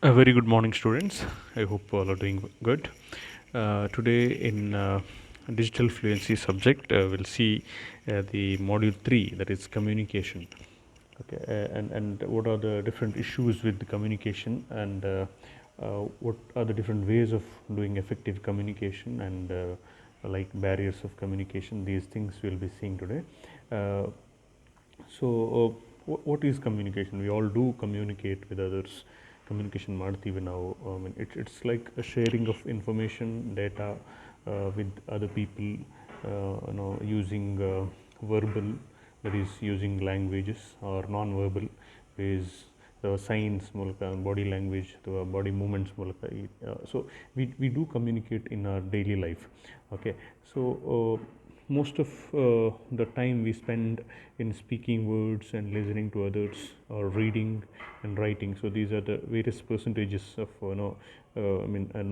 A very good morning, students. I hope all are doing good. Today, in digital fluency subject, we'll see the module 3, that is communication. Okay, and what are the different issues with the communication, and what are the different ways of doing effective communication, and like barriers of communication. These things we'll be seeing today. Uh, what is communication? We all do communicate with others. Communication ಮಾಡ್ತೀವಿ ನಾವು. I mean, it's like a sharing of information, data with other people, using verbal, that is using languages, or non-verbal is signs ಮೂಲಕ, body language ಅಥವಾ body movements ಮೂಲಕ. So we do communicate in our daily life. Okay, so most of the time we spend in speaking words and listening to others, or reading and writing. So these are the various percentages of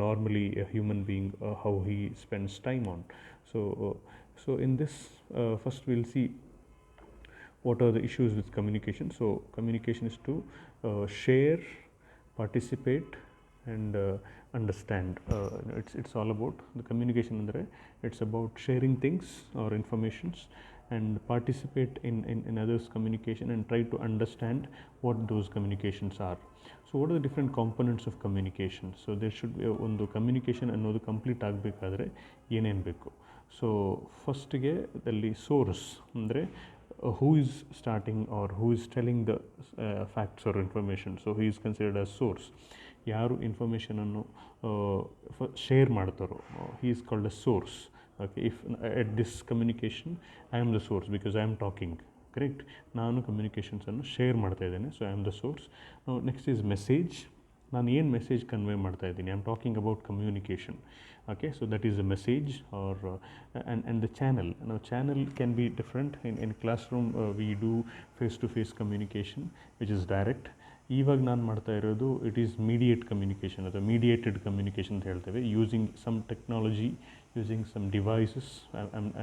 normally a human being, how he spends time on. So in this, first we'll see what are the issues with communication. So communication is to share, participate, and understand. It's all about the communication. Andre, it's about sharing things or informations, and participate in others' communication, and try to understand what those communications are. So what are the different components of communication? So there should be ಒಂದು communication ಅನ್ನೋದು complete ಆಗಬೇಕಾದ್ರೆ ಏನೇನು ಬೇಕು. So ಫಸ್ಟಿಗೆ ಅಲ್ಲಿ source ಅಂದರೆ who is starting, or who is telling the facts or information. So he is considered as source. ಯಾರು ಇನ್ಫಾರ್ಮೇಷನನ್ನು share ಮಾಡ್ತಾರೋ, he is called a source. Okay, if at this communication I am the source because I am talking, correct? ನಾನು ಕಮ್ಯುನಿಕೇಷನ್ಸನ್ನು share ಮಾಡ್ತಾ ಇದ್ದೇನೆ, so I am the source. Next is message. ನಾನು ಏನು message convey ಮಾಡ್ತಾ ಇದ್ದೀನಿ, I am talking about communication. Okay, so that is a message, or and the channel. Now channel can be different. In classroom we do face to face communication, which is direct. ಇವಾಗ ನಾನು ಮಾಡ್ತಾ ಇರೋದು it is mediate communication ಅಥವಾ mediated communication ಅಂತ ಹೇಳ್ತೇವೆ. Using some technology, using some devices,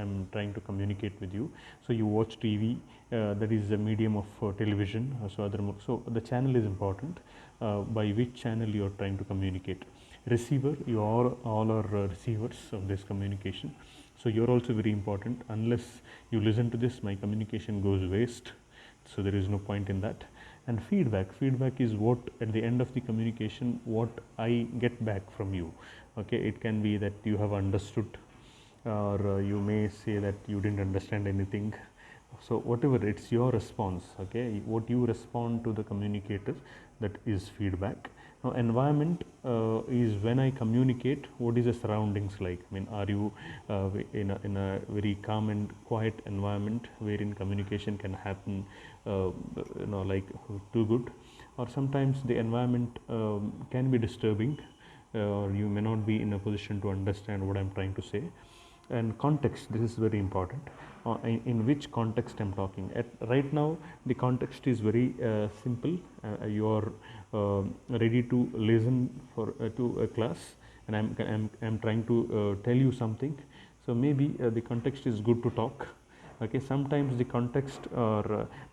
I'm trying to communicate with you. So you watch TV, that is a medium of television. So the channel is important, by which channel you are trying to communicate. Receiver, you all are receivers of this communication. So you're also very important. Unless you listen to this, my communication goes waste. So there is no point in that. And feedback is what at the end of the communication, what I get back from you. Okay, it can be that you have understood, or you may say that you didn't understand anything. So whatever, it's your response. Okay, what you respond to the communicator, that is feedback. Now environment is when I communicate, what is the surroundings like? I mean, are you in a very calm and quiet environment wherein communication can happen like too good, or sometimes the environment can be disturbing, or you may not be in a position to understand what I'm trying to say. And context, this is very important. In which context I'm talking at right now. The context is very simple. You are ready to listen to a class, and I'm trying to tell you something. So maybe the context is good to talk. Okay, sometimes the context, or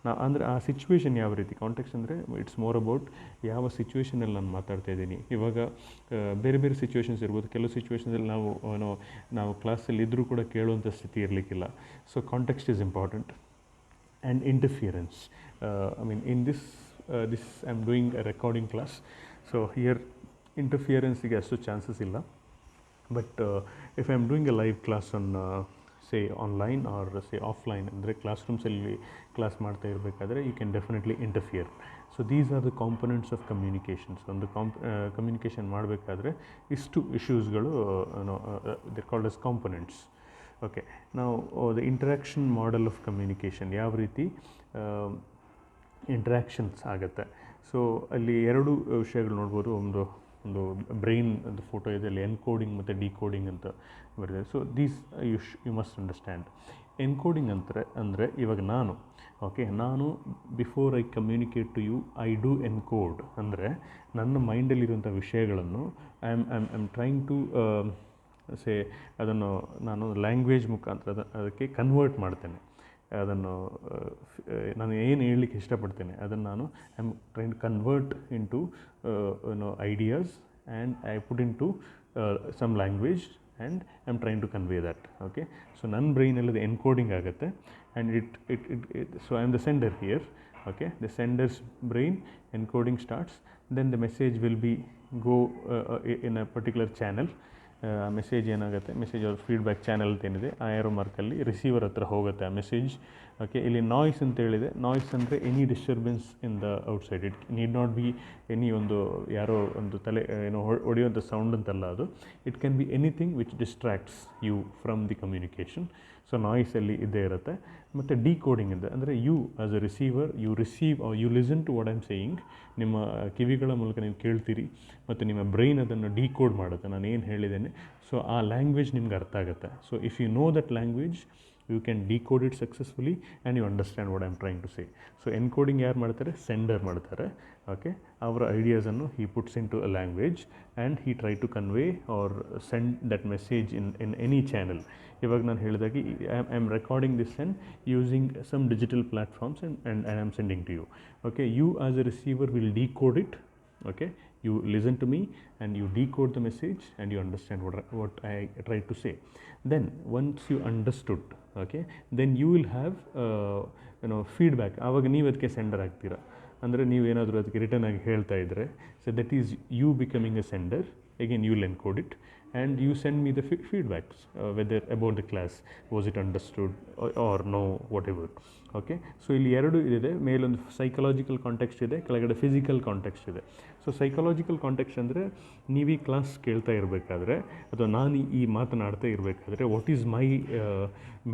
ನಾವು ಅಂದರೆ ಆ situation ಯಾವ ರೀತಿ. Context ಅಂದರೆ it's more about ಯಾವ ಸಿಚುವೇಷನಲ್ಲಿ ನಾನು ಮಾತಾಡ್ತಾ ಇದ್ದೀನಿ. ಇವಾಗ ಬೇರೆ ಬೇರೆ ಸಿಚುವೇಶನ್ಸ್ ಇರ್ಬೋದು. ಕೆಲವು ಸಿಚುವೇಷನ್ಸಲ್ಲಿ ನಾವು ಕ್ಲಾಸಲ್ಲಿ ಇದ್ದರೂ ಕೂಡ ಕೇಳುವಂಥ ಸ್ಥಿತಿ ಇರಲಿಕ್ಕಿಲ್ಲ. So context is important. And interference, I mean in this I am doing a recording class. So here ಇಂಟರ್ಫಿಯರೆನ್ಸಿಗೆ ಅಷ್ಟು ಚಾನ್ಸಸ್ ಇಲ್ಲ. But if I am doing a live class on say online, or say offline, ಅಂದರೆ ಕ್ಲಾಸ್ರೂಮ್ಸಲ್ಲಿ class ಮಾಡ್ತಾ ಇರಬೇಕಾದ್ರೆ you can definitely interfere. So these are the components of communications. ಒಂದು communication ಮಾಡಬೇಕಾದ್ರೆ ಇಷ್ಟು ಇಶ್ಯೂಸ್ಗಳು they're called as components. Okay, now the interaction model of communication, ಯಾವ ರೀತಿ ಇಂಟ್ರ್ಯಾಕ್ಷನ್ಸ್ ಆಗುತ್ತೆ. So ಅಲ್ಲಿ ಎರಡು ವಿಷಯಗಳು ನೋಡ್ಬೋದು. ಒಂದು ಬ್ರೈನ್ ಒಂದು ಫೋಟೋ ಇದೆ, ಅಲ್ಲಿ ಎನ್ಕೋಡಿಂಗ್ ಮತ್ತು ಡಿಕೋಡಿಂಗ್ ಅಂತ ಬರ್ತದೆ. So these you must understand. Encoding ಅಂದರೆ ಇವಾಗ ನಾನು before I communicate to you, I do encode. ಅಂದರೆ ನನ್ನ ಮೈಂಡಲ್ಲಿರುವಂಥ ವಿಷಯಗಳನ್ನು ಐ ಆಮ್ ಟ್ರೈಂಗ್ ಟು ಅದನ್ನು ನಾನು ಲ್ಯಾಂಗ್ವೇಜ್ ಮುಖಾಂತರ ಅದಕ್ಕೆ ಕನ್ವರ್ಟ್ ಮಾಡ್ತೇನೆ. ಅದನ್ನು ನಾನು ಏನು ಹೇಳಲಿಕ್ಕೆ ಇಷ್ಟಪಡ್ತೇನೆ ಅದನ್ನು ನಾನು I am train to convert into ideas and I put in to some language and I am train to convey that. Okay, so ನನ್ನ ಬ್ರೈನಲ್ಲಿದೆ ಎನ್ಕೋಡಿಂಗ್ ಆಗುತ್ತೆ and so I am the sender here. Okay, the sender's brain encoding starts, then the message will be go in a particular channel. Message ಏನಾಗುತ್ತೆ, message ಅವ್ರ feedback channel ಏನಿದೆ ಆ aero ಮಾರ್ಕಲ್ಲಿ receiver ಹತ್ರ ಹೋಗುತ್ತೆ ಆ ಮೆಸೇಜ್. ಓಕೆ, ಇಲ್ಲಿ noise ಅಂತ ಹೇಳಿದೆ. ನಾಯ್ಸ್ ಅಂದರೆ any disturbance in the outside. It need not be any ಒಂದು ಯಾರೋ ಒಂದು ತಲೆ ಏನೋ ಹೊಡೆಯುವಂಥ ಸೌಂಡ್ ಅಂತಲ್ಲ ಅದು. It can be anything which distracts you from the communication. So ನಾಯ್ಸಲ್ಲಿ ಇದ್ದೇ ಇರುತ್ತೆ. ಮತ್ತು ಡಿಕೋಡಿಂಗ್ ಇದೆ, ಅಂದರೆ you as a receiver you receive you listen to what I am saying. ನಿಮ್ಮ ಕಿವಿಗಳ ಮೂಲಕ ನೀವು ಕೇಳ್ತೀರಿ ಮತ್ತು ನಿಮ್ಮ ಬ್ರೈನ್ ಅದನ್ನು ಡಿಕೋಡ್ ಮಾಡುತ್ತೆ, ನಾನು ಏನು ಹೇಳಿದ್ದೇನೆ. ಸೊ ಆ ಲ್ಯಾಂಗ್ವೇಜ್ ನಿಮ್ಗೆ ಅರ್ಥ ಆಗುತ್ತೆ. So if you know that language you can decode it successfully and you understand what I am trying to say. So encoding ಯಾರು ಮಾಡ್ತಾರೆ, ಸೆಂಡರ್ ಮಾಡ್ತಾರೆ. ಓಕೆ, ಅವರ ಐಡಿಯಾಸನ್ನು he puts into a language and he try to convey or send that message in any channel. ಇವಾಗ ನಾನು ಹೇಳಿದಾಗೆ I am recording this and using some digital platforms and I am sending to you. Okay, you as a receiver will decode it. Okay, you listen to me and you decode the message and you understand what I tried to say. Then once you understood, okay, then you will have feedback. ಆವಾಗ ನೀವು ಅದಕ್ಕೆ sender ಆಗ್ತೀರಾ. ಅಂದರೆ ನೀವು ಏನಾದರೂ ಅದಕ್ಕೆ return ಆಗಿ ಹೇಳ್ತಾ ಇದ್ದರೆ, so that is you becoming a sender. Again you will encode it and you send me the feedbacks whether about the class, was it understood or no, whatever. Okay, so ಇಲ್ಲಿ ಎರಡು ಇದೆ, ಮೇಲೊಂದು psychological context ಇದೆ, ಕೆಳಗಡೆ physical context ಇದೆ. So psychological context ಅಂದರೆ ನೀವು ಈ ಕ್ಲಾಸ್ ಕೇಳ್ತಾ ಇರಬೇಕಾದ್ರೆ ಅಥವಾ ನಾನು ಈ ಮಾತನಾಡ್ತಾ ಇರಬೇಕಾದ್ರೆ what is my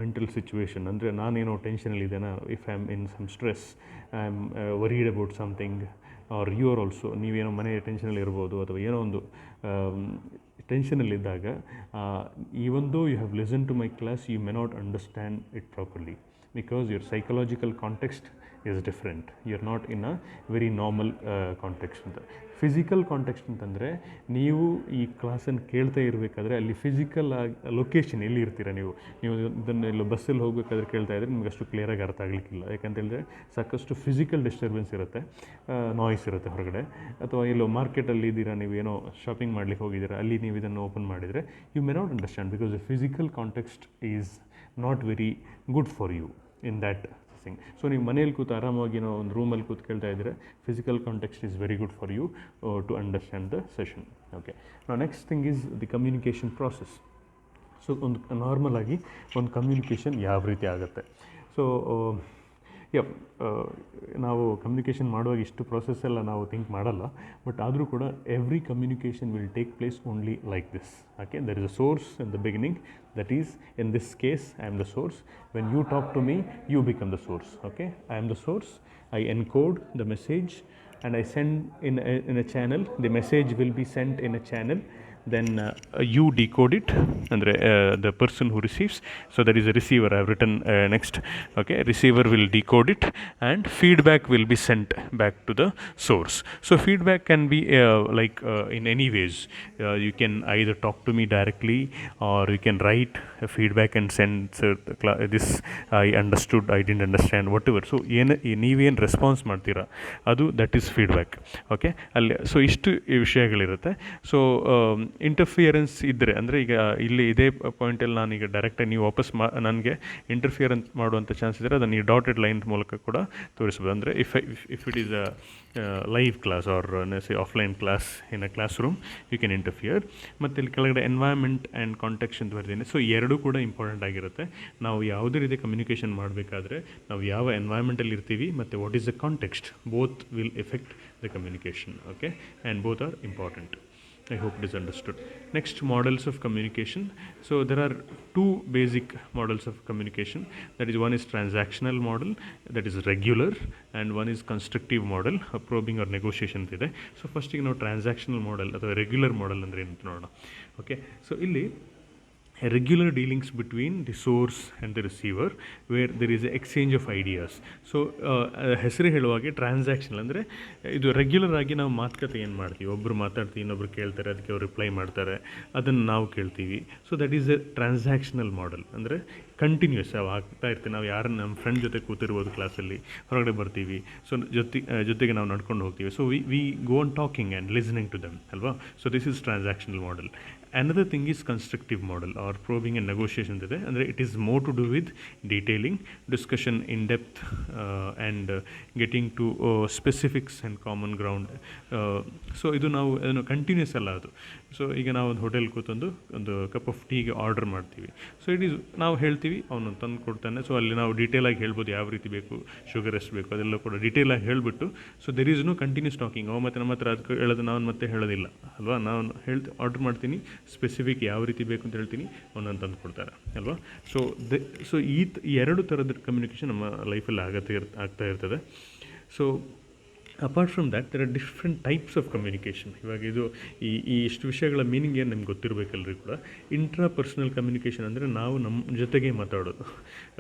mental situation, ಅಂದರೆ ನಾನೇನೋ ಟೆನ್ಷನಲ್ಲಿದ್ದೇನಾ, if I am in some stress, I am worried about something, or you are also, ನೀವೇನೋ ಮನೆ ಟೆನ್ಷನಲ್ಲಿ ಇರ್ಬೋದು ಅಥವಾ ಏನೋ ಒಂದು ಟೆನ್ಷನಲ್ಲಿದ್ದಾಗ, even though you have listen to my class you may not understand it properly because your psychological context is different. You are not in a very normal context. ಅಂತ physical context ಅಂತಂದರೆ ನೀವು ಈ ಕ್ಲಾಸನ್ನು ಕೇಳ್ತಾ ಇರಬೇಕಾದ್ರೆ ಅಲ್ಲಿ ಫಿಸಿಕಲ್ ಆಗಿ location ಎಲ್ಲಿ ಇರ್ತೀರ, ನೀವು ಇದನ್ನು ಎಲ್ಲೋ ಬಸ್ಸಲ್ಲಿ ಹೋಗಬೇಕಾದ್ರೆ ಕೇಳ್ತಾ ಇದ್ದರೆ ನಿಮ್ಗೆ ಅಷ್ಟು ಕ್ಲಿಯರಾಗಿ ಅರ್ಥ ಆಗಲಿಕ್ಕಿಲ್ಲ. ಯಾಕಂತೇಳಿದ್ರೆ ಸಾಕಷ್ಟು ಫಿಸಿಕಲ್ ಡಿಸ್ಟರ್ಬೆನ್ಸ್ ಇರುತ್ತೆ, ನಾಯ್ಸ್ ಇರುತ್ತೆ ಹೊರಗಡೆ. ಅಥವಾ ಎಲ್ಲೋ ಮಾರ್ಕೆಟಲ್ಲಿ ಇದ್ದೀರಾ, ನೀವು ಏನೋ ಶಾಪಿಂಗ್ ಮಾಡಲಿಕ್ಕೆ ಹೋಗಿದ್ದೀರಾ, ಅಲ್ಲಿ ನೀವು ಇದನ್ನು ಓಪನ್ ಮಾಡಿದರೆ you may not understand because the physical context is not very good for you in that thing. So ನೀವು ಮನೇಲಿ ಕೂತು ಆರಾಮಾಗಿ ನಾವು ಒಂದು ರೂಮಲ್ಲಿ ಕೂತು ಕೇಳ್ತಾ ಇದ್ದರೆ physical context is very good for you to understand the session. Okay, ನಾವು next thing is the communication process. So ಒಂದು ನಾರ್ಮಲ್ ಆಗಿ ಒಂದು ಕಮ್ಯುನಿಕೇಷನ್ ಯಾವ ರೀತಿ ಆಗುತ್ತೆ. ಸೊ ನಾವು ಕಮ್ಯುನಿಕೇಷನ್ ಮಾಡುವಾಗ ಇಷ್ಟು ಪ್ರೊಸೆಸ್ ಎಲ್ಲ ನಾವು ಥಿಂಕ್ ಮಾಡಲ್ಲ, ಬಟ್ ಆದರೂ ಕೂಡ every communication will take place only like this. Okay, there is a source in the beginning, that is in this case I am the source. When you talk to me you become the source. Okay, I am the source, I encode the message and I send in a channel. The message will be sent in a channel, then you decode it, andre the person who receives, so that is a receiver. I have written next. Okay, receiver will decode it and feedback will be sent back to the source. So feedback can be in any ways. You can either talk to me directly or you can write a feedback and send this I understood, I didn't understand, whatever. So ನೀವೇನು response ಮಾಡ್ತೀರಾ ಅದು that is feedback. Okay, ಅಲ್ಲಿ so ಇಷ್ಟು ವಿಷಯಗಳಿರುತ್ತೆ. So interference ಇದ್ದರೆ, ಅಂದರೆ ಈಗ ಇಲ್ಲಿ ಇದೇ ಪಾಯಿಂಟಲ್ಲಿ ನಾನೀಗ ಡೈರೆಕ್ಟಾಗಿ ನೀವು ವಾಪಸ್ ನನಗೆ ಇಂಟರ್ಫಿಯರೆನ್ಸ್ ಮಾಡುವಂಥ ಚಾನ್ಸ್ ಇದ್ದರೆ ಅದನ್ನು ಈ ಡಾಟೆಡ್ ಲೈನ್ ಮೂಲಕ ಕೂಡ ತೋರಿಸ್ಬೋದು. ಅಂದರೆ if it is a live class or say offline class in a class room you can interfere. ಮತ್ತು ಇಲ್ಲಿ ಕೆಳಗಡೆ ಎನ್ವೈರ್ಮೆಂಟ್ ಆ್ಯಂಡ್ ಕಾಂಟೆಕ್ಸ್ಟ್ ಅಂತ ಬರ್ತೀನಿ. ಸೊ ಎರಡೂ ಕೂಡ ಇಂಪಾರ್ಟೆಂಟ್ ಆಗಿರುತ್ತೆ. ನಾವು ಯಾವುದೇ ರೀತಿ ಕಮ್ಯುನಿಕೇಷನ್ ಮಾಡಬೇಕಾದ್ರೆ ನಾವು ಯಾವ ಎನ್ವೈರ್ಮೆಂಟಲ್ಲಿ ಇರ್ತೀವಿ ಮತ್ತು what is the context, both will effect the communication. Okay, and both are important. I hope it is understood. Next, models of communication. So there are two basic models of communication. That is, one is transactional model, that is regular, and one is constructive model, probing or negotiation ಇದೆ. So first ನಾವು transactional model ಅಥವಾ regular model ಅಂದರೆ ಏನು ನೋಡೋಣ. Okay, so ಇಲ್ಲಿ regular dealings between the source and the receiver where there is a exchange of ideas. So ಹೆಸರು ಹೇಳುವಾಗೆ transactional ಅಂದರೆ ಇದು ರೆಗ್ಯುಲರ್ ಆಗಿ ನಾವು ಮಾತುಕತೆ ಏನು ಮಾಡ್ತೀವಿ, ಒಬ್ಬರು ಮಾತಾಡ್ತೀವಿ, ಇನ್ನೊಬ್ರು ಕೇಳ್ತಾರೆ, ಅದಕ್ಕೆ ಅವ್ರು ರಿಪ್ಲೈ ಮಾಡ್ತಾರೆ, ಅದನ್ನು ನಾವು ಕೇಳ್ತೀವಿ. So that is A transactional model. ಅಂದರೆ ಕಂಟಿನ್ಯೂಸ್ ಆಗ್ತಾ ಇರ್ತೀವಿ. ನಾವು ಯಾರನ್ನ ನಮ್ಮ ಫ್ರೆಂಡ್ ಜೊತೆ ಕೂತಿರ್ಬೋದು ಕ್ಲಾಸಲ್ಲಿ, ಹೊರಗಡೆ ಬರ್ತೀವಿ, ಸೊ ಜೊತೆಗೆ ನಾವು ನಡ್ಕೊಂಡು ಹೋಗ್ತೀವಿ. So we go on talking and listening to them ಅಲ್ವಾ. So this is transactional model. Another thing is constructive model or probing and negotiation ಇದೆ. ಅಂದರೆ it is more to do with detailing, discussion in depth and getting to specifics and common ground. So ಇದು ನಾವು ಅದನ್ನು continuous ಅಲ್ಲ ಅದು. So ಈಗ ನಾವು ಒಂದು ಹೋಟೆಲ್ ಕೂತೊಂದು ಒಂದು ಕಪ್ ಆಫ್ ಟೀಗೆ ಆರ್ಡರ್ ಮಾಡ್ತೀವಿ. ಸೊ ಇಟ್ ಈಸ್ ನಾವು ಹೇಳ್ತೀವಿ, ಅವನು ತಂದು ಕೊಡ್ತಾನೆ. ಸೊ ಅಲ್ಲಿ ನಾವು ಡೀಟೇಲಾಗಿ ಹೇಳ್ಬೋದು ಯಾವ ರೀತಿ ಬೇಕು, ಶುಗರ್ ಎಷ್ಟು ಬೇಕು, ಅದೆಲ್ಲ ಕೂಡ ಡೀಟೇಲಾಗಿ ಹೇಳಿಬಿಟ್ಟು. So there is no continuous talking. ಅವ ಮತ್ತು ನಮ್ಮ ಹತ್ರ ಅದಕ್ಕೆ ಹೇಳೋದು ನಾವು ಮತ್ತೆ ಹೇಳೋದಿಲ್ಲ ಅಲ್ವಾ. ನಾನು ಆರ್ಡರ್ ಮಾಡ್ತೀನಿ, ಸ್ಪೆಸಿಫಿಕ್ ಯಾವ ರೀತಿ ಬೇಕು ಅಂತ ಹೇಳ್ತೀನಿ, ಒಂದೊಂದು ತಂದು ಕೊಡ್ತಾರೆ ಅಲ್ವಾ. ಸೊ ಈ ಎರಡು ಥರದ ಕಮ್ಯುನಿಕೇಷನ್ ನಮ್ಮ ಲೈಫಲ್ಲಿ ಆಗ್ತಾ ಇರ್ತದೆ. So apart from that there are different types of communication. ಇವಾಗ ಇದು ಈ ಇಷ್ಟು ವಿಷಯಗಳ ಮೀನಿಂಗ್ ಏನು ನಿಮ್ಗೆ ಗೊತ್ತಿರಬೇಕಲ್ರಿ ಕೂಡ. ಇಂಟ್ರಾ ಪರ್ಸ್ನಲ್ ಕಮ್ಯುನಿಕೇಷನ್ ಅಂದರೆ ನಾವು ನಮ್ಮ ಜೊತೆಗೆ ಮಾತಾಡೋದು,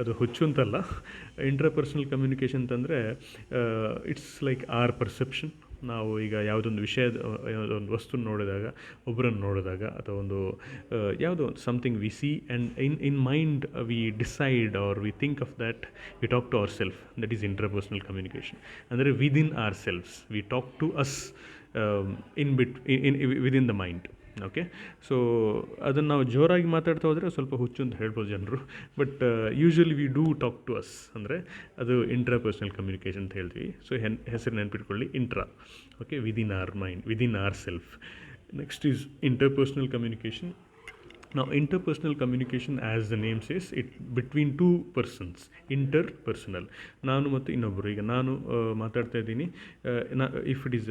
ಅದು ಹುಚ್ಚು ಅಂತಲ್ಲ. ಇಂಟ್ರಾ ಪರ್ಸ್ನಲ್ ಕಮ್ಯುನಿಕೇಷನ್ ಅಂತಂದರೆ ಇಟ್ಸ್ ಲೈಕ್ ಆರ್ ಪರ್ಸೆಪ್ಷನ್. ನಾವು ಈಗ ಯಾವುದೊಂದು ವಿಷಯದ ಒಂದು ವಸ್ತು ನೋಡಿದಾಗ, ಒಬ್ಬರನ್ನು ನೋಡಿದಾಗ, ಅಥವಾ ಒಂದು ಯಾವುದೋ something we see and in mind we decide or we think of that, we talk to our self. That is intrapersonal communication. ಅಂದರೆ within our selves we talk to us within the mind. Okay. So ಅದನ್ನು ನಾವು ಜೋರಾಗಿ ಮಾತಾಡ್ತಾ ಹೋದರೆ ಸ್ವಲ್ಪ ಹುಚ್ಚು ಅಂತ ಹೇಳ್ಬೋದು ಜನರು. But usually we do talk to us, ಅಂದರೆ ಅದು ಇಂಟ್ರಾಪರ್ಸನಲ್ ಕಮ್ಯುನಿಕೇಷನ್ ಅಂತ ಹೇಳ್ತೀವಿ. ಸೊ ಹೆಸರು ನೆನ್ಪಿಟ್ಕೊಳ್ಳಿ, intra. Okay, within our mind, within our self. Next is interpersonal communication. Now interpersonal communication, as the name says, it between two persons, interpersonal. ನಾನು ಮತ್ತು ಇನ್ನೊಬ್ಬರು. ಈಗ ನಾನು ಮಾತಾಡ್ತಾ ಇದ್ದೀನಿ, if it is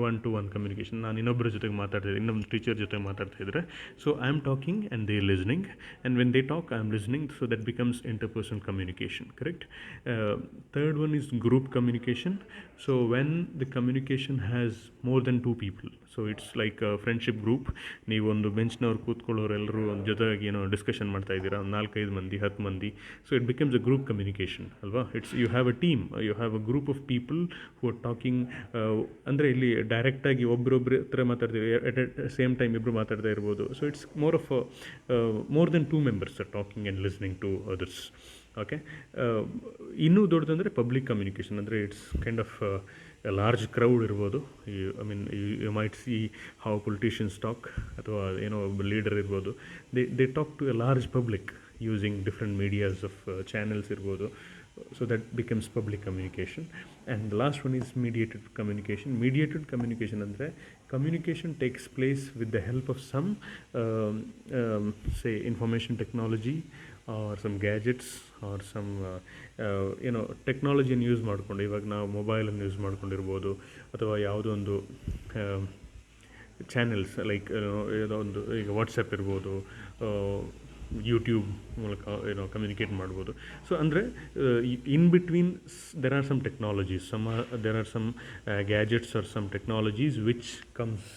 one to one communication, ನಾನು ಇನ್ನೊಬ್ಬರ ಜೊತೆಗೆ ಮಾತಾಡ್ತಾ ಇದ್ದೀನಿ, ಇನ್ನೊಂದು ಟೀಚರ್ ಜೊತೆ ಮಾತಾಡ್ತಾ ಇದ್ದರೆ, so I am talking and they listening, and when they talk I am listening. So that becomes interpersonal communication, correct? Third one is group communication. So when the communication has more than two people, so it's like a friendship group. ನೀವು ಒಂದು ಬೆಂಚ್ನವ್ರು ಕೂತ್ಕೊಳ್ಳೋರು ಎಲ್ಲರೂ ಒಂದು ಜೊತೆಗೆ ಏನೋ discussion ಮಾಡ್ತಾ ಇದ್ದೀರಾ, ಒಂದು 4-5 ಮಂದಿ 10 ಮಂದಿ. So it becomes a group communication ಅಲ್ವಾ. It's you have a team, you have a group of people who are talking. ಅಂದರೆ ಇಲ್ಲಿ ಡೈರೆಕ್ಟಾಗಿ ಒಬ್ಬರೊಬ್ಬರ ಹತ್ರ ಮಾತಾಡ್ತೀವಿ, ಎಟ್ ಸೇಮ್ ಟೈಮ್ ಇಬ್ಬರು ಮಾತಾಡ್ತಾ ಇರ್ಬೋದು. So it's more than 2 members are talking and listening to others. Okay. ಇನ್ನೂ ದೊಡ್ಡದಂದರೆ ಪಬ್ಲಿಕ್ ಕಮ್ಯುನಿಕೇಷನ್. ಅಂದರೆ it's kind of a large crowd ಇರ್ಬೋದು. You might see how politicians talk, ಅಥವಾ ಏನೋ ಒಬ್ಬ ಲೀಡರ್ ಇರ್ಬೋದು, they talk to a large public using different medias of channels ಇರ್ಬೋದು. So that becomes public communication. And the last one is mediated communication. Mediated communication ಅಂದರೆ communication takes place with the help of some say information technology or some gadgets or some ಟೆಕ್ನಾಲಜಿಯನ್ನು use ಮಾಡಿಕೊಂಡು. ಇವಾಗ ನಾವು ಮೊಬೈಲನ್ನು use ಮಾಡ್ಕೊಂಡಿರ್ಬೋದು, ಅಥವಾ ಯಾವುದೋ ಒಂದು channels like ಯಾವುದೋ ಒಂದು ಈಗ ವಾಟ್ಸಪ್ ಇರ್ಬೋದು, ಯೂಟ್ಯೂಬ್ ಮೂಲಕ ಕಮ್ಯುನಿಕೇಟ್ ಮಾಡ್ಬೋದು. ಸೊ ಅಂದರೆ in between there are some technologies, there are some gadgets or some technologies which comes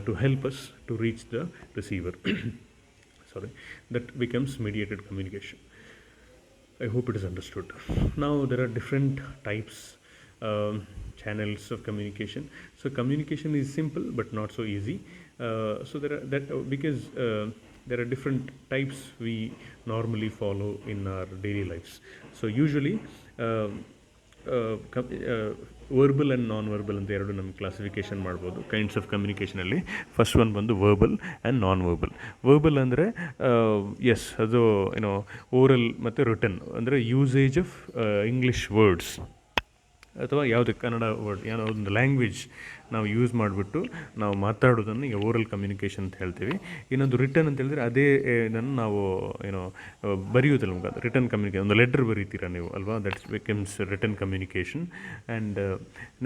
to help us to reach the receiver. Sorry, that becomes mediated communication. I hope it is understood. Now there are different types, channels of communication. So communication is simple but not so easy. So there are because there are different types we normally follow in our daily lives. So usually verbal and non verbal ಅಂತ ಎರಡು ನಮ್ಗೆ classification ಮಾಡ್ಬೋದು kinds of ಕಮ್ಯುನಿಕೇಷನಲ್ಲಿ. First one ಬಂದು verbal and non verbal. Verbal ಅಂದರೆ S, ಅದು oral ಮತ್ತು return, ಅಂದರೆ usage of English words ಅಥವಾ ಯಾವುದೇ ಕನ್ನಡ ವರ್ಡ್, ಏನೋ ಒಂದು ಲ್ಯಾಂಗ್ವೇಜ್ ನಾವು ಯೂಸ್ ಮಾಡಿಬಿಟ್ಟು ನಾವು ಮಾತಾಡೋದನ್ನು ಈಗ ಓರಲ್ ಕಮ್ಯುನಿಕೇಷನ್ ಅಂತ ಹೇಳ್ತೀವಿ. ಇನ್ನೊಂದು ರಿಟರ್ನ್ ಅಂತ ಹೇಳಿದ್ರೆ ಅದೇ ಇದನ್ನು ನಾವು ಬರೆಯೋದಿಲ್ಲ, ನಮ್ಗೆ ರಿಟರ್ನ್ ಕಮ್ಯುನಿಕೇಷನ್. ಒಂದು ಲೆಟರ್ ಬರೀತೀರಾ ನೀವು ಅಲ್ವಾ, that's becomes return communication. And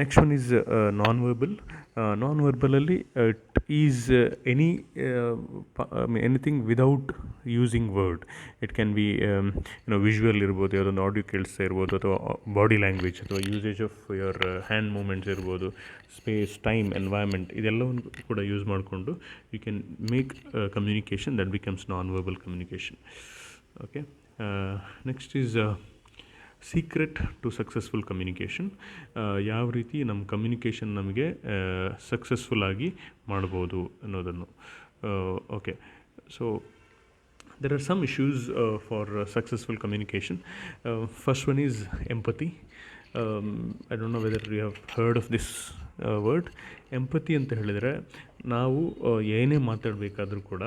next one is non verbal. Non ವರ್ಬಲಲ್ಲಿ it is anything without using word. It can be visual ಇರ್ಬೋದು, ಯಾವುದೊಂದು ಆಡಿಯೋ ಕೇಳಿಸ್ತಾ ಇರ್ಬೋದು, ಅಥವಾ ಬಾಡಿ ಲ್ಯಾಂಗ್ವೇಜ್, ಅಥವಾ usage of your hand movements ಇರ್ಬೋದು, ಸ್ಪೇಸ್, ಟೈಮ್, ಎನ್ವೈರ್ಮೆಂಟ್, ಇದೆಲ್ಲವನ್ನು ಕೂಡ ಯೂಸ್ ಮಾಡಿಕೊಂಡು you can make communication that becomes non verbal communication. Okay. Next is secret to successful communication. ಯಾವ ರೀತಿ ನಮ್ಮ ಕಮ್ಯುನಿಕೇಷನ್ ನಮಗೆ ಸಕ್ಸಸ್ಫುಲ್ಲಾಗಿ ಮಾಡ್ಬೋದು ಅನ್ನೋದನ್ನು. Okay. So There are some issues for successful communication. First one is empathy. I don't know whether you have heard of this word. Empathy ಅಂತ ಹೇಳಿದರೆ ನಾವು ಏನೇ ಮಾತಾಡಬೇಕಾದ್ರೂ ಕೂಡ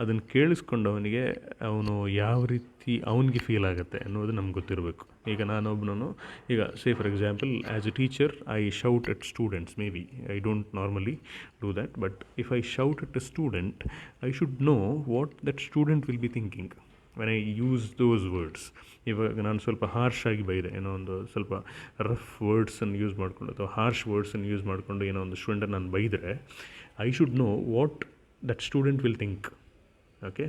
ಅದನ್ನು ಕೇಳಿಸ್ಕೊಂಡವನಿಗೆ ಅವನು ಯಾವ ರೀತಿ ಅವನಿಗೆ ಫೀಲ್ ಆಗುತ್ತೆ ಅನ್ನೋದು ನಮ್ಗೆ ಗೊತ್ತಿರಬೇಕು. ಈಗ ನಾನೊಬ್ಬನು, ಈಗ say for example as A teacher I shout at students, may be I don't normally do that, but if I shout at a student I should know what that student will be thinking when I use those words. ಇವಾಗ ನಾನು ಸ್ವಲ್ಪ harsh ಆಗಿ ಬೈದೆ, ಏನೋ ಒಂದು ಸ್ವಲ್ಪ rough ವರ್ಡ್ಸನ್ನು use ಮಾಡಿಕೊಂಡು ಅಥವಾ harsh ವರ್ಡ್ಸನ್ನು use ಮಾಡಿಕೊಂಡು ಏನೋ ಒಂದು ಸ್ಟೂಡೆಂಟ್ ನಾನು ಬೈದರೆ I should know what that student will think. Okay,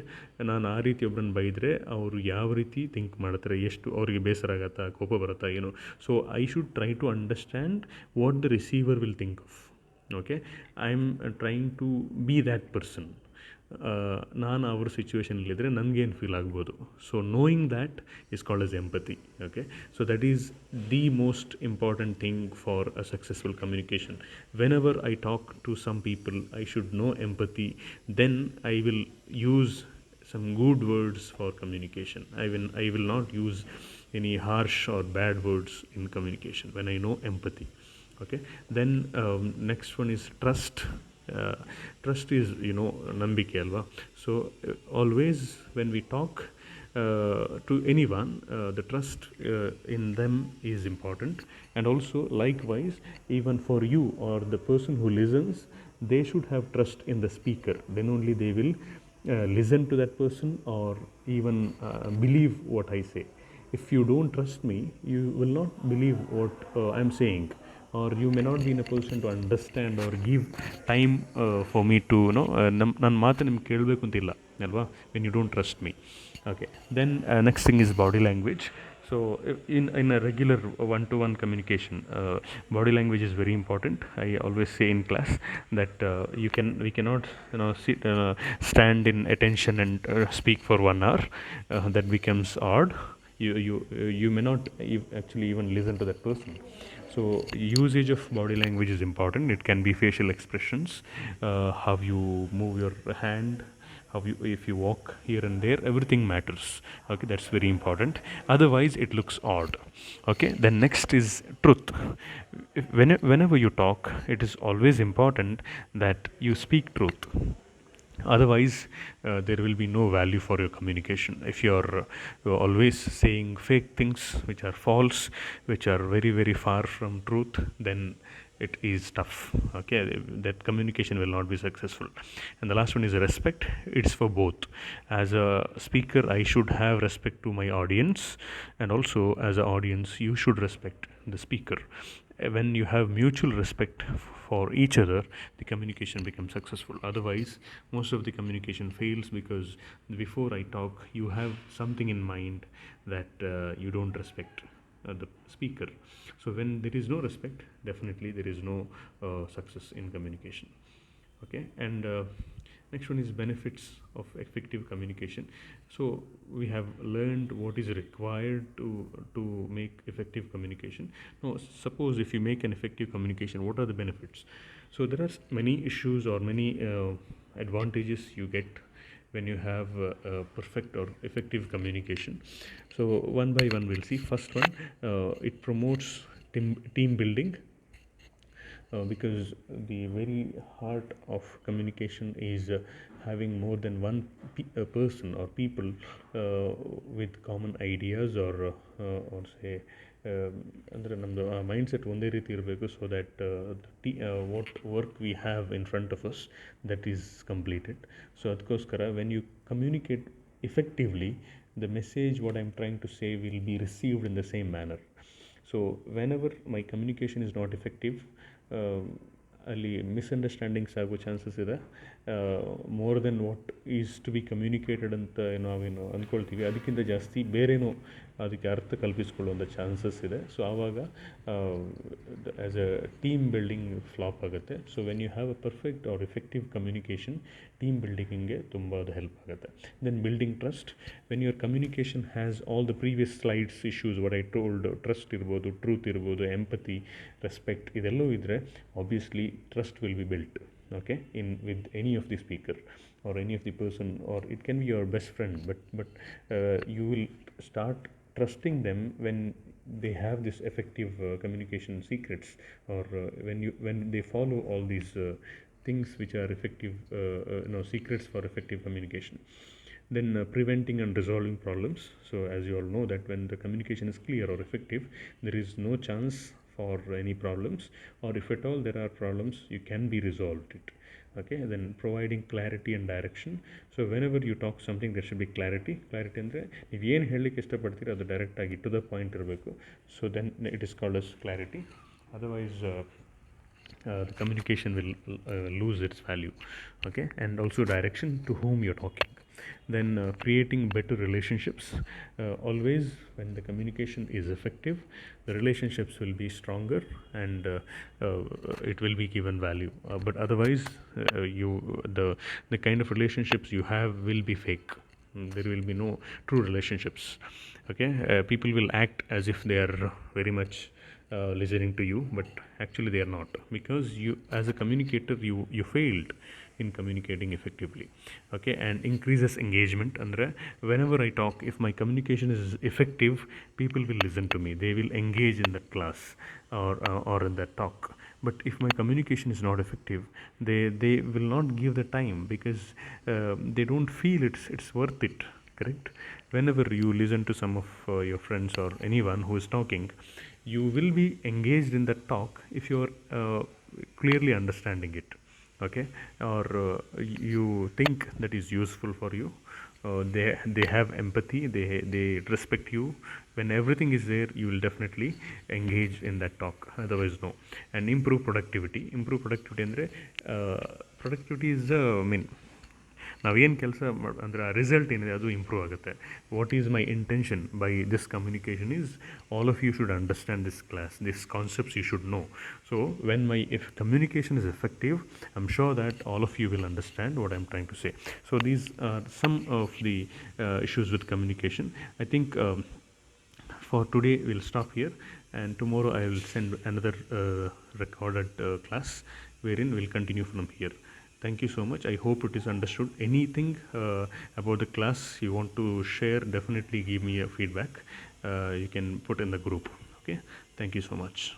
ನಾನು ಆ ರೀತಿ ಒಬ್ಬರನ್ನು ಬೈದರೆ ಅವರು ಯಾವ ರೀತಿ ಥಿಂಕ್ ಮಾಡ್ತಾರೆ, ಎಷ್ಟು ಅವರಿಗೆ ಬೇಸರ ಆಗತ್ತಾ, ಕೋಪ ಬರುತ್ತಾ, ಏನು. So I should try to understand what the receiver will think of. Okay, I am trying to be that person. ನಾನು ಅವ್ರ ಸಿಚುವೇಷನಲ್ಲಿದ್ದರೆ ನನಗೇನು ಫೀಲ್ ಆಗ್ಬೋದು. So knowing that is called as empathy. Okay, so that is the most important thing for a successful communication. Whenever I talk to some people I should know empathy, then I will use some good words for communication. I will not use any harsh or bad words in communication when I know empathy. Okay, then next one is trust. Trust is, ನಂಬಿಕೆ ಅಲ್ವಾ. So always when we talk to anyone, the trust in them is important, and also likewise even for you or the person who listens, they should have trust in the speaker. Then only they will listen to that person or even believe what I say. If you don't trust me, you will not believe what I'm saying, or you may not be in a position to understand or give time for me to ನನ್ನ ಮಾತು ನಿಮ್ಗೆ ಕೇಳಬೇಕು ಅಂತಿಲ್ಲ ಅಲ್ವಾ, when you don't trust me. Okay, then next thing is body language. So in a regular one-to-one communication, body language is very important. I always say in class that we cannot stand in attention and speak for 1 hour. That becomes odd. You may not actually even listen to that person. So usage of body language is important. It can be facial expressions, how you move your hand, if you walk here and there, everything matters. Okay, that's very important, otherwise it looks odd. Okay, then next is truth. Whenever you talk, it is always important that you speak truth. Otherwise there will be no value for your communication. If you're always saying fake things which are false, which are very very far from truth, then it is tough. Okay, that communication will not be successful. And the last one is respect. It's for both. As a speaker, I should have respect to my audience, and also as an audience you should respect the speaker. When you have mutual respect for each other, the communication becomes successful. Otherwise most of the communication fails, because before I talk you have something in mind that you don't respect the speaker. So when there is no respect, definitely there is no success in communication. Okay, and next one is benefits of effective communication. So we have learned what is required to make effective communication. Now suppose if you make an effective communication, what are the benefits? So there are many issues or many advantages you get when you have perfect or effective communication. So one by one we'll see. First one, it promotes team building, because the very heart of communication is having more than one person or people with common ideas, or say ಅಂದರೆ ನಮ್ಮದು mindset ಒಂದೇ ರೀತಿ ಇರಬೇಕು, so that what work we have in front of us that is completed. So ಅದಕ್ಕೋಸ್ಕರ when you communicate effectively, the message what I'm trying to say will be received in the same manner. So whenever my communication is not effective, ಅಲ್ಲಿ misunderstandings ಆಗೋ chances ಇದೆ. More than what is to be communicated ಅಂತ ನಾವೇನು ಅಂದ್ಕೊಳ್ತೀವಿ, ಅದಕ್ಕಿಂತ ಜಾಸ್ತಿ ಬೇರೇನೋ ಅದಕ್ಕೆ ಅರ್ಥ ಕಲ್ಪಿಸ್ಕೊಳ್ಳುವಂಥ ಚಾನ್ಸಸ್ ಇದೆ. ಸೊ ಆವಾಗ as a team building flop ಆಗುತ್ತೆ. So when you have a perfect or effective communication, team ಬಿಲ್ಡಿಂಗಿಗೆ ತುಂಬ ಅದು ಹೆಲ್ಪ್ ಆಗುತ್ತೆ. Then building trust. When your communication has all the previous slides issues what I told, trust ಇರ್ಬೋದು, truth ಇರ್ಬೋದು, empathy, respect, ಇದೆಲ್ಲವೂ ಇದ್ದರೆ obviously trust will be built. okay, in with any of the speaker or any of the person, or it can be your best friend, but you will start trusting them when they have this effective communication secrets, or when they follow all these things which are effective, secrets for effective communication. Then preventing and resolving problems. So as you all know that when the communication is clear or effective, there is no chance for any problems, or if at all there are problems, you can be resolved it. Okay, then providing clarity and direction. So whenever you talk something, there should be clarity ಅಂದರೆ ನೀವು ಏನು ಹೇಳಲಿಕ್ಕೆ ಇಷ್ಟಪಡ್ತೀರೋ ಅದು ಡೈರೆಕ್ಟಾಗಿ to the point ಇರಬೇಕು. So then it is called as clarity. Otherwise the communication will lose its value. Okay, and also direction to whom you're talking. Then creating better relationships. Always when the communication is effective, the relationships will be stronger, and it will be given value. But otherwise the kind of relationships you have will be fake. There will be no true relationships. Okay, people will act as if they are very much listening to you, but actually they are not, because you as a communicator you failed in communicating effectively. Okay, and increases engagement andre whenever I talk, if my communication is effective, people will listen to me, they will engage in that class, or in that talk. But if my communication is not effective, they will not give the time, because they don't feel it's worth it. Correct. Whenever you listen to some of your friends or anyone who is talking, you will be engaged in that talk if you are clearly understanding it. Okay, or you think that is useful for you. They have empathy, they respect you. When everything is there, you will definitely engage in that talk, otherwise no. And improve productivity. Andre productivity is the main. ನಾವೇನು ಕೆಲಸ ಅಂದರೆ ಆ result ಏನಿದೆ ಅದು improve ಆಗುತ್ತೆ. What is my intention by this communication is all of you should understand this class, this concepts you should know. So when my if communication is effective, I am sure that all of you will understand what I am trying to say. So these are some of the issues with communication. I think for today we'll stop here, and tomorrow I will send another recorded class wherein we'll continue from here. Thank you so much. I hope it is understood. Anything about the class you want to share, definitely give me a feedback. You can put in the group. Okay, thank you so much.